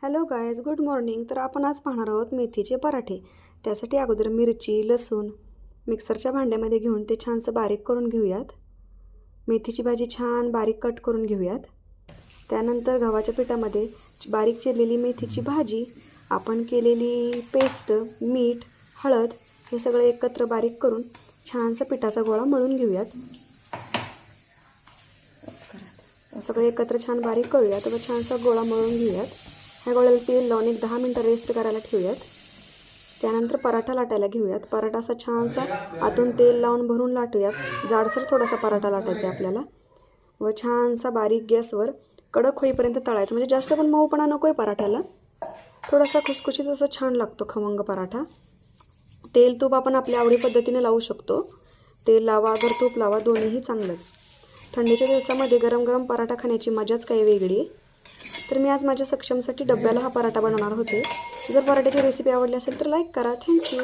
Hello guys, good morning. तर आपण आज पाहणार आहोत मेथीचे पराठे. त्यासाठी अगोदर मिरची, लसूण मिक्सरच्या भांड्यामध्ये घेऊन ते छानसं बारीक करून घेऊयात. मेथीची भाजी छान बारीक कट करून घेऊयात. त्यानंतर गव्हाच्या पिठामध्ये बारीक चिरलेली मेथीची भाजी, आपण केलेली पेस्ट, मीठ, हळद हे सगळं एकत्र बारीक करून छानसा पिठाचा गोळा मळून घेऊयात. सगळे एकत्र छान बारीक करूयात व छानसा गोळा मळून घेऊयात. ह्या गोळ्याला तेल लावून 10 मिनटं रेस्ट करायला ठेवूयात. त्यानंतर पराठा लाटायला घेऊयात. पराठा असा छानसा आतून तेल लावून भरून लाटूयात. जाडसर थोडासा पराठा लाटायचा आहे आपल्याला व छानसा बारीक गॅसवर कडक होईपर्यंत तळायचं. म्हणजे जास्त पण मऊपणा नको आहे पराठ्याला, थोडासा खुसखुशीत असं छान लागतो खमंग पराठा. तेल तूप आपण आपल्या आवडी पद्धतीने लावू शकतो. तेल लावा अगर तूप लावा, दोन्हीही चांगलंच. थंडीच्या दिवसामध्ये गरम गरम पराठा खाण्याची मजाच काही वेगळी आहे. तर मी आज माझ्या सक्षमसाठी डब्याला हा पराठा बनवणार होते. जर पराठ्याची रेसिपी आवडली असेल तर लाईक करा. थँक्यू.